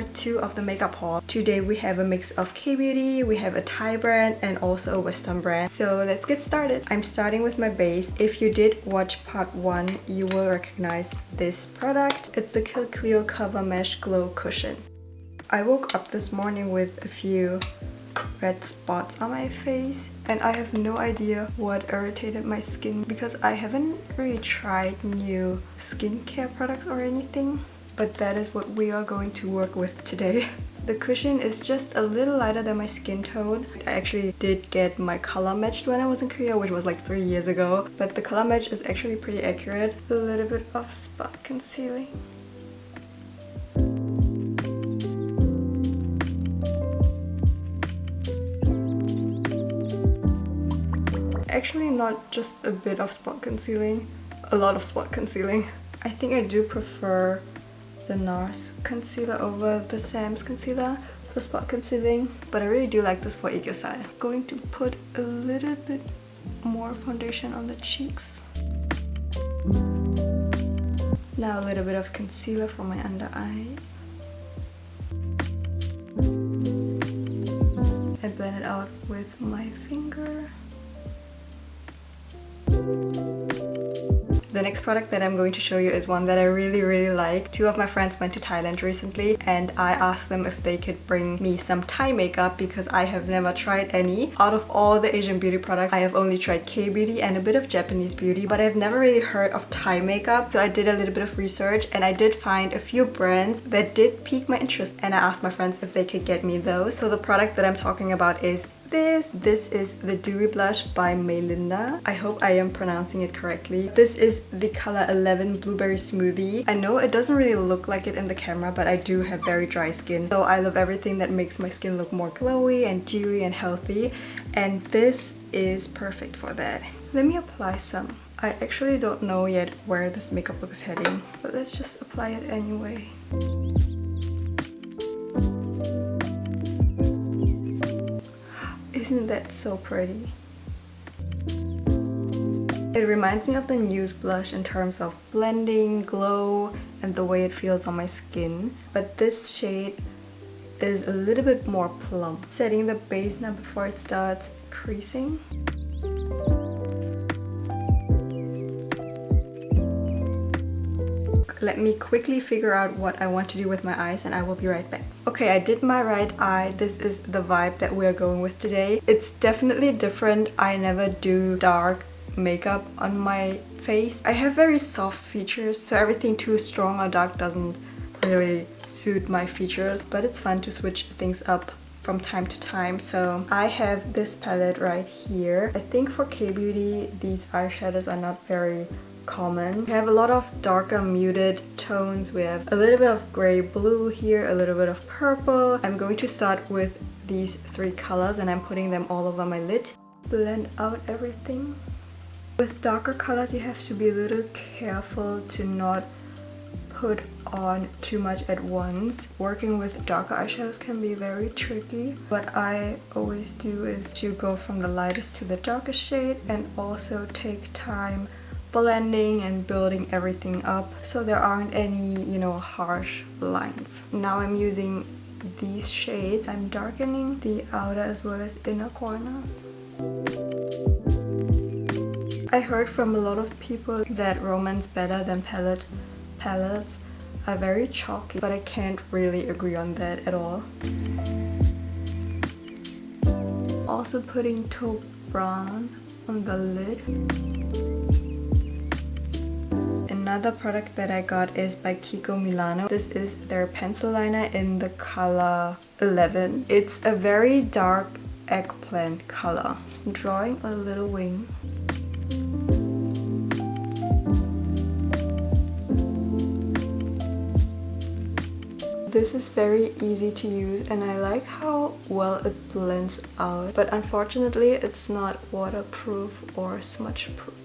part 2 of the makeup haul. Today we have a mix of Kbeauty, we have a Thai brand and also a Western brand. So let's get started. I'm starting with my base. If you did watch part 1, you will recognize this product. It's the Clio Cover Mesh Glow Cushion. I woke up this morning with a few red spots on my face and I have no idea what irritated my skin because I haven't really tried new skincare products or anything, but that is what we are going to work with today. The cushion is just a little lighter than my skin tone. I actually did get my color matched when I was in Korea, which was like 3 years ago, but the color match is actually pretty accurate. A little bit of spot concealing. Actually not just a bit of spot concealing, a lot of spot concealing. I think I do prefer the NARS concealer over the Sam's concealer for spot concealing, but I really do like this for yesstyle. I'm going to put a little bit more foundation on the cheeks. Now a little bit of concealer for my under eyes. I blend it out with my finger. The next product that I'm going to show you is one that I really like. Two of my friends went to Thailand recently and I asked them if they could bring me some Thai makeup because I have never tried any. Out of all the Asian beauty products, I have only tried Kbeauty and a bit of Japanese beauty, but I've never really heard of Thai makeup. So I did a little bit of research and I did find a few brands that did pique my interest and I asked my friends if they could get me those. So the product that I'm talking about is This is the Dewy Blush by meilinda. I hope I am pronouncing it correctly. This is the color 11 Blueberry Smoothie. I know it doesn't really look like it in the camera, but I do have very dry skin. So I love everything that makes my skin look more glowy and dewy and healthy. And this is perfect for that. Let me apply some. I actually don't know yet where this makeup look is heading, but let's just apply it anyway. Isn't that so pretty? It reminds me of the Nude blush in terms of blending, glow, and the way it feels on my skin. But this shade is a little bit more plump. Setting the base now before it starts creasing. Let me quickly figure out what I want to do with my eyes and I will be right back. Okay, I did my right eye. This is the vibe that we are going with today. It's definitely different. I never do dark makeup on my face. I have very soft features, so everything too strong or dark doesn't really suit my features, but it's fun to switch things up from time to time. So I have this palette right here. I think for Kbeauty these eyeshadows are not very common. We have a lot of darker muted tones. We have a little bit of gray blue here, a little bit of purple. I'm going to start with these 3 colors and I'm putting them all over my lid. Blend out everything. With darker colors you have to be a little careful to not put on too much at once. Working with darker eyeshadows can be very tricky. What I always do is to go from the lightest to the darkest shade and also take time blending and building everything up so there aren't any, you know, harsh lines. Now I'm using these shades. I'm darkening the outer as well as inner corners. I heard from a lot of people that rom&nd's better than palettes are very chalky, but I can't really agree on that at all. Also putting taupe brown on the lid. Another product that I got is by Kiko Milano. This is their pencil liner in the color 11. It's a very dark eggplant color. I'm drawing a little wing. This is very easy to use and I like how well it blends out, but unfortunately it's not waterproof or smudge proof.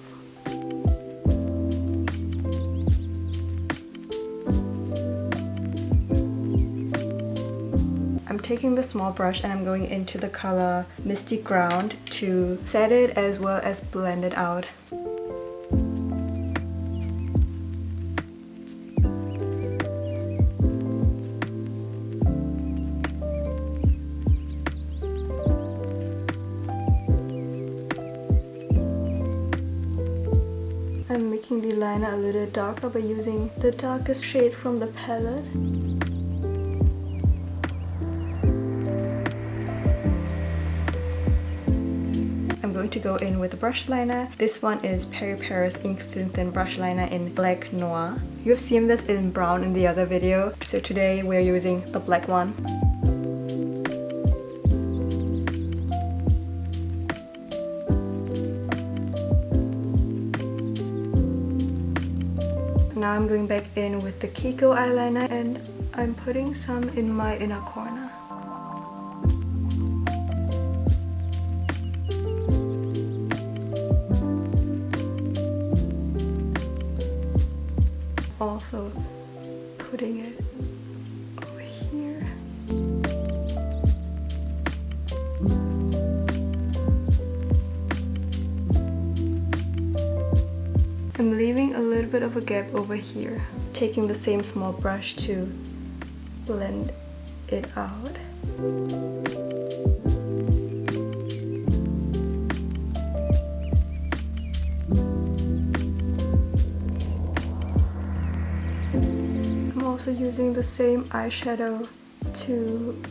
I'm taking the small brush and I'm going into the color Misty Ground to set it as well as blend it out. making the liner a little darker by using the darkest shade from the palette. I'm going to go in with a brush liner. This one is Peripera's Ink Thin Brush Liner in Black Noir. You've seen this in brown in the other video, so today we're using the black one. Now I'm going back in with the Kiko eyeliner and I'm putting some in my inner corner. Also putting it over here. I'm leaving a little bit of a gap over here. Taking the same small brush to blend it out. I'm also using the same eyeshadow to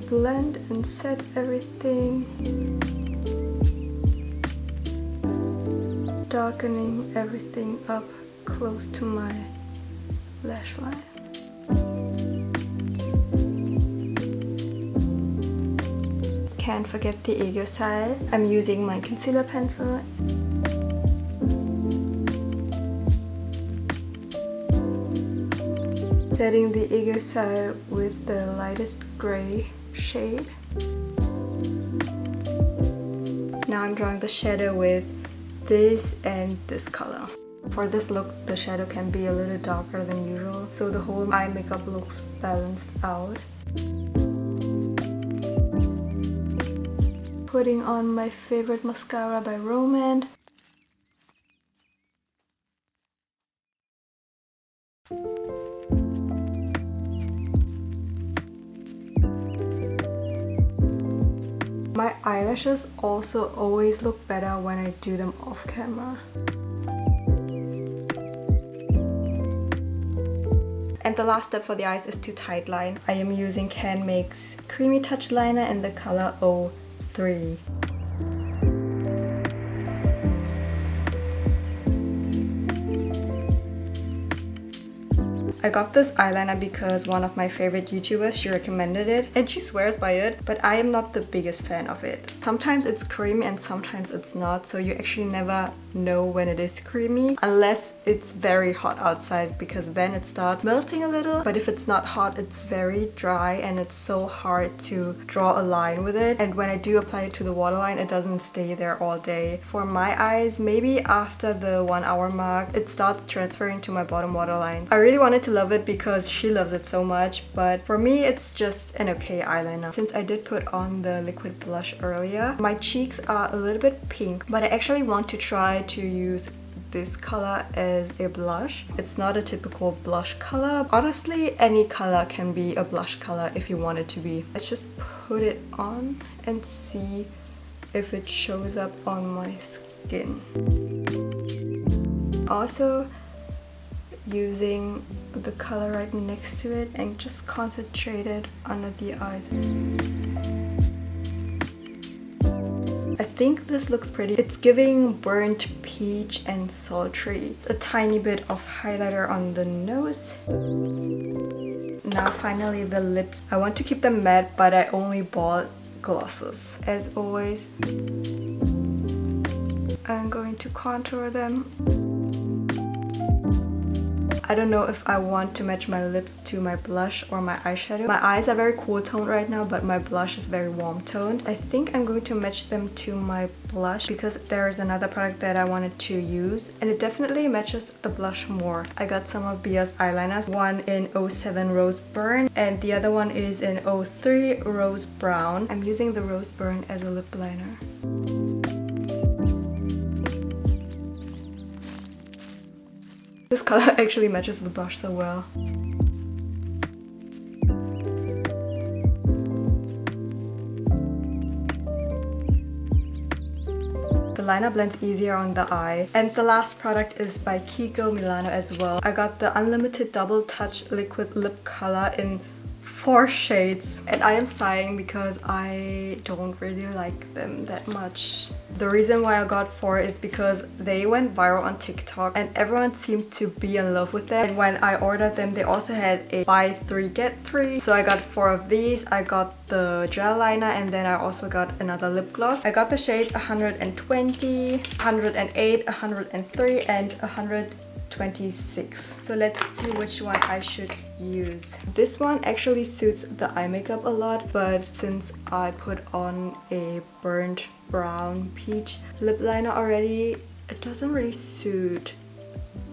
blend and set everything. Darkening everything up close to my lash line. Can't forget the yesstyle. I'm using my concealer pencil. Setting the yesstyle with the lightest gray shade. Now I'm drawing the shadow with this and this color. For this look, the shadow can be a little darker than usual, so the whole eye makeup looks balanced out. Putting on my favorite mascara by rom&nd. My eyelashes also always look better when I do them off camera. And the last step for the eyes is to tight line. I am using Can Make's Creamy Touch Liner in the color 03. I got this eyeliner because one of my favorite YouTubers, she recommended it and she swears by it, but I am not the biggest fan of it. Sometimes it's creamy and sometimes it's not, so you actually never know when it is creamy unless it's very hot outside, because then it starts melting a little. But if it's not hot, it's very dry and it's so hard to draw a line with it, and when I do apply it to the waterline, it doesn't stay there all day. For my eyes, maybe after the 1 hour mark, it starts transferring to my bottom waterline. I really wanted to love it because she loves it so much, but for me it's just an okay eyeliner. Since I did put on the liquid blush earlier, my cheeks are a little bit pink, but I actually want to try to use this color as a blush. It's not a typical blush color. Honestly, any color can be a blush color if you want it to be. Let's just put it on and see if it shows up on my skin. Also, using the color right next to it and just concentrate it under the eyes. I think this looks pretty. It's giving burnt peach and sultry. A tiny bit of highlighter on the nose. Now finally the lips. I want to keep them matte, but I only bought glosses. As always, I'm going to contour them. I don't know if I want to match my lips to my blush or my eyeshadow. My eyes are very cool toned right now, but my blush is very warm toned. I think I'm going to match them to my blush because there is another product that I wanted to use and it definitely matches the blush more. I got some of Bia's eyeliners, one in 07 Rose Burn and the other one is in 03 Rose Brown. I'm using the Rose Burn as a lip liner. This color actually matches the blush so well. The liner blends easier on the eye. And the last product is by Kiko Milano as well. I got the Unlimited Double Touch Liquid Lip Color in 4 shades, and I am sighing because I don't really like them that much. The reason why I got 4 is because they went viral on TikTok and everyone seemed to be in love with them. And when I ordered them, they also had a buy 3 get 3. So I got 4 of these. I got the gel liner and then I also got another lip gloss. I got the shades 120, 108, 103 and 126. So let's see which one I should use. This one actually suits the eye makeup a lot, but since I put on a burnt brown peach lip liner already, it doesn't really suit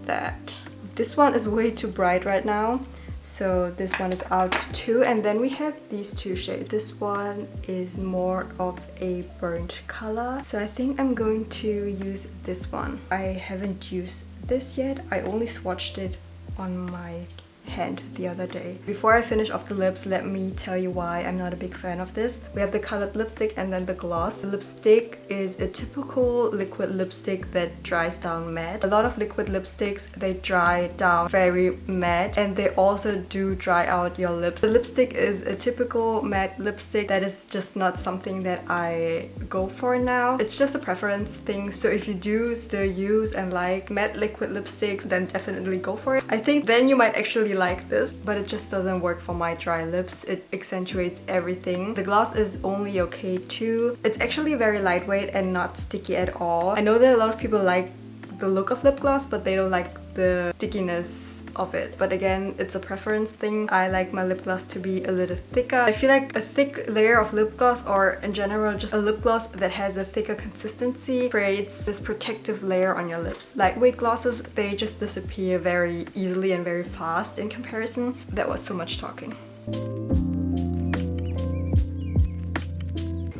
that. This one is way too bright right now, so this one is out too. And then we have these 2 shades. This one is more of a burnt color, so I think I'm going to use this one. I haven't used this yet. I only swatched it on my hand the other day. Before I finish off the lips, let me tell you why I'm not a big fan of this. We have the colored lipstick and then the gloss. The lipstick is a typical liquid lipstick that dries down matte. A lot of liquid lipsticks, they dry down very matte and they also do dry out your lips. The lipstick is a typical matte lipstick that is just not something that I go for now. It's just a preference thing, so if you do still use and like matte liquid lipsticks, then definitely go for it. I think then you might actually like this, but it just doesn't work for my dry lips. It accentuates everything. The gloss is only okay too. It's actually very lightweight and not sticky at all. I know that a lot of people like the look of lip gloss, but they don't like the stickiness of it. But again, it's a preference thing. I like my lip gloss to be a little thicker. I feel like a thick layer of lip gloss, or in general just a lip gloss that has a thicker consistency, creates this protective layer on your lips. Lightweight glosses, they just disappear very easily and very fast in comparison. That was so much talking.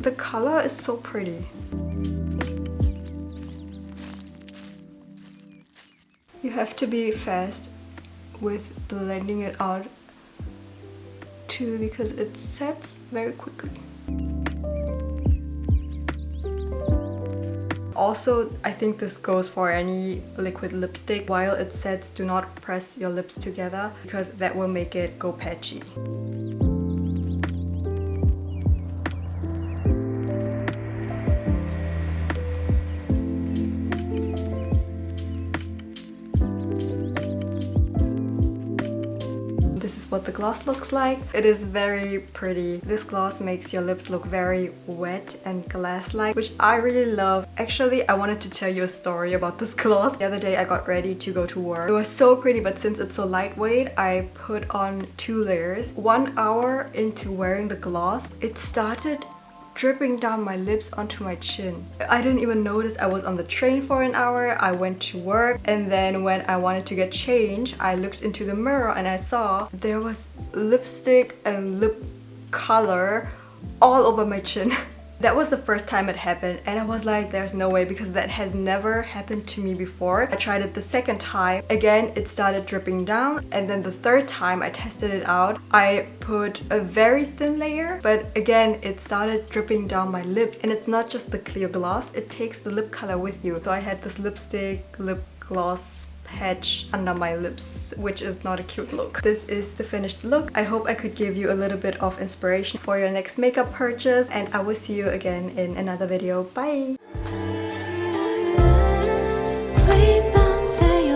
The color is so pretty. You have to be fast with blending it out too, because it sets very quickly. Also, I think this goes for any liquid lipstick. While it sets, do not press your lips together because that will make it go patchy. This is what the gloss looks like. It is very pretty. This gloss makes your lips look very wet and glass-like, which I really love. Actually, I wanted to tell you a story about this gloss. The other day I got ready to go to work. It was so pretty, but since it's so lightweight, I put on 2 layers. 1 hour into wearing the gloss, it started dripping down my lips onto my chin. I didn't even notice. I was on the train for an hour, I went to work, and then when I wanted to get changed, I looked into the mirror and I saw there was lipstick and lip color all over my chin. That was the first time it happened and I was like, there's no way, because that has never happened to me before. I tried it the second time. Again, it started dripping down, and then the third time I tested it out, I put a very thin layer, but again, it started dripping down my lips. And it's not just the clear gloss, it takes the lip color with you. So I had this lipstick, lip gloss patch under my lips, which is not a cute look. This is the finished look. I hope I could give you a little bit of inspiration for your next makeup purchase, and I will see you again in another video. Bye! Please don't say